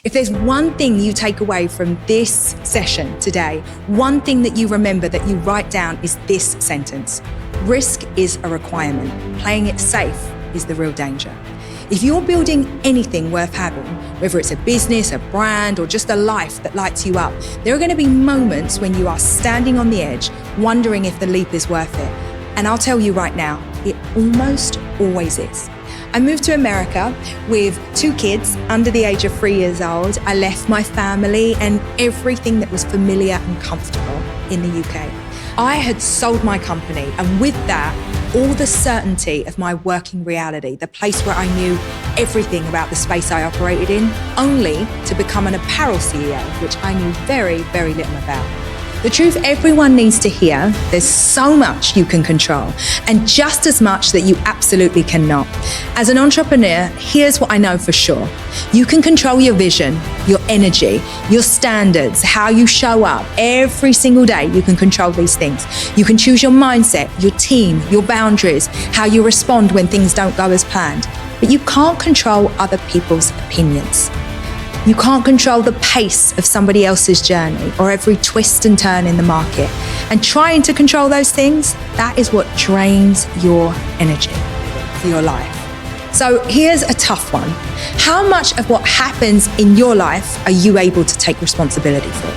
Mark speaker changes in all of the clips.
Speaker 1: If there's one thing you take away from this session today, one thing that you remember that you write down is this sentence: risk is a requirement. Playing it safe is the real danger. If you're building anything worth having, whether it's a business, a brand, or just a life that lights you up, there are going to be moments when you are standing on the edge, wondering if the leap is worth it. And I'll tell you right now, it almost always is. I moved to America with 2 kids under the age of 3 years old. I left my family and everything that was familiar and comfortable in the UK. I had sold my company, and with that, all the certainty of my working reality, the place where I knew everything about the space I operated in, only to become an apparel CEO, which I knew very, very little about. The truth everyone needs to hear: there's so much you can control, and just as much that you absolutely cannot. As an entrepreneur, here's what I know for sure. You can control your vision, your energy, your standards, how you show up. Every single day, you can control these things. You can choose your mindset, your team, your boundaries, how you respond when things don't go as planned. But you can't control other people's opinions. You can't control the pace of somebody else's journey or every twist and turn in the market. And trying to control those things, that is what drains your energy for your life. So here's a tough one. How much of what happens in your life are you able to take responsibility for?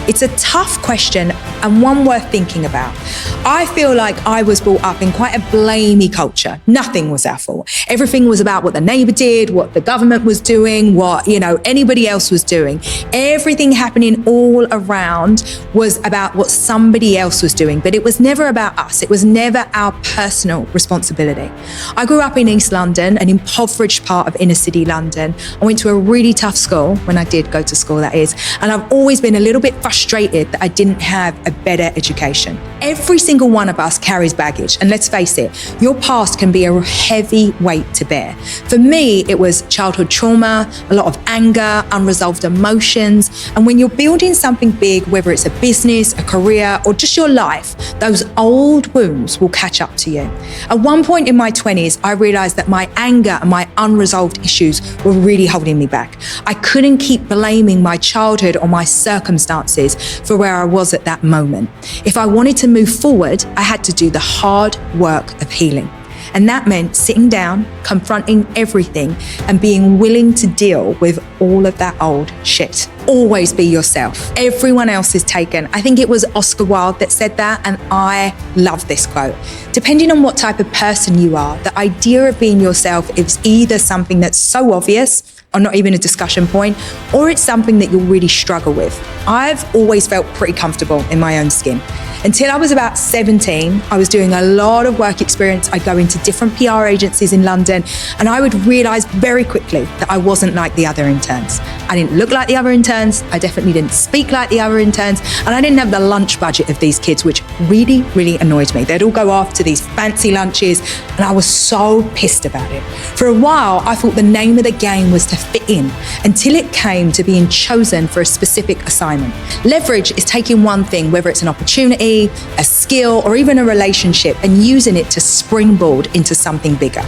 Speaker 1: It's a tough question and one worth thinking about. I feel like I was brought up in quite a blamey culture. Nothing was our fault. Everything was about what the neighbor did, what the government was doing, what, anybody else was doing. Everything happening all around was about what somebody else was doing, but it was never about us. It was never our personal responsibility. I grew up in East London, an impoverished part of inner city London. I went to a really tough school, when I did go to school, that is, and I've always been a little bit frustrated that I didn't have a better education. Every single one of us carries baggage, and let's face it, your past can be a heavy weight to bear. For me, it was childhood trauma, a lot of anger, unresolved emotions, and when you're building something big, whether it's a business, a career, or just your life, those old wounds will catch up to you. At one point in my 20s, I realized that my anger and my unresolved issues were really holding me back. I couldn't keep blaming my childhood or my circumstances for where I was at that moment. If I wanted to move forward, I had to do the hard work of healing. And that meant sitting down, confronting everything, and being willing to deal with all of that old shit. Always be yourself. Everyone else is taken. I think it was Oscar Wilde that said that, and I love this quote. Depending on what type of person you are, the idea of being yourself is either something that's so obvious or not even a discussion point, or it's something that you'll really struggle with. I've always felt pretty comfortable in my own skin. Until I was about 17, I was doing a lot of work experience. I'd go into different PR agencies in London, and I would realize very quickly that I wasn't like the other interns. I didn't look like the other interns. I definitely didn't speak like the other interns, and I didn't have the lunch budget of these kids, which really, really annoyed me. They'd all go off to these fancy lunches, and I was so pissed about it. For a while, I thought the name of the game was to fit in, until it came to being chosen for a specific assignment. Leverage is taking one thing, whether it's an opportunity, a skill, or even a relationship, and using it to springboard into something bigger.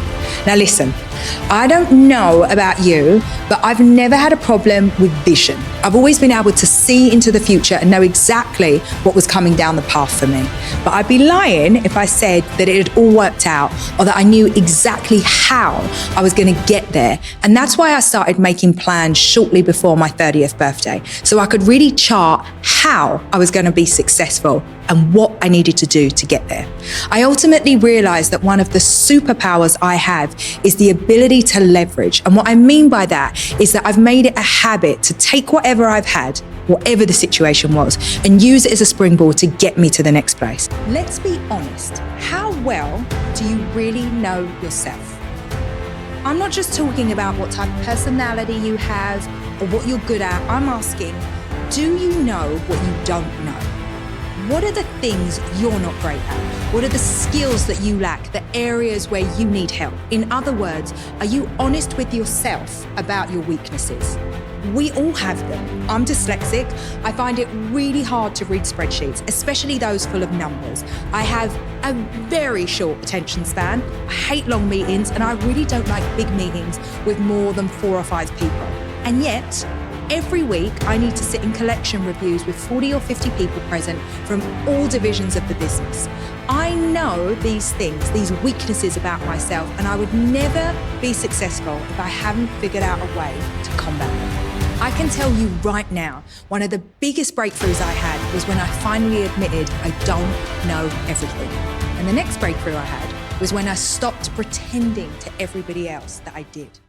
Speaker 1: Now listen, I don't know about you, but I've never had a problem with vision. I've always been able to see into the future and know exactly what was coming down the path for me. But I'd be lying if I said that it had all worked out, or that I knew exactly how I was going to get there. And that's why I started making plans shortly before my 30th birthday, so I could really chart how I was going to be successful and what I needed to do to get there. I ultimately realized that one of the superpowers I have is the ability to leverage. And what I mean by that is that I've made it a habit to take whatever I've had, whatever the situation was, and use it as a springboard to get me to the next place. Let's be honest. How well do you really know yourself? I'm not just talking about what type of personality you have or what you're good at. I'm asking, do you know what you don't know? What are the things you're not great at? What are the skills that you lack, the areas where you need help? In other words, are you honest with yourself about your weaknesses? We all have them. I'm dyslexic. I find it really hard to read spreadsheets, especially those full of numbers. I have a very short attention span. I hate long meetings, and I really don't like big meetings with more than 4 or 5 people. And yet, Every week, I need to sit in collection reviews with 40 or 50 people present from all divisions of the business. I know these things, these weaknesses about myself, and I would never be successful if I hadn't figured out a way to combat them. I can tell you right now, one of the biggest breakthroughs I had was when I finally admitted I don't know everything. And the next breakthrough I had was when I stopped pretending to everybody else that I did.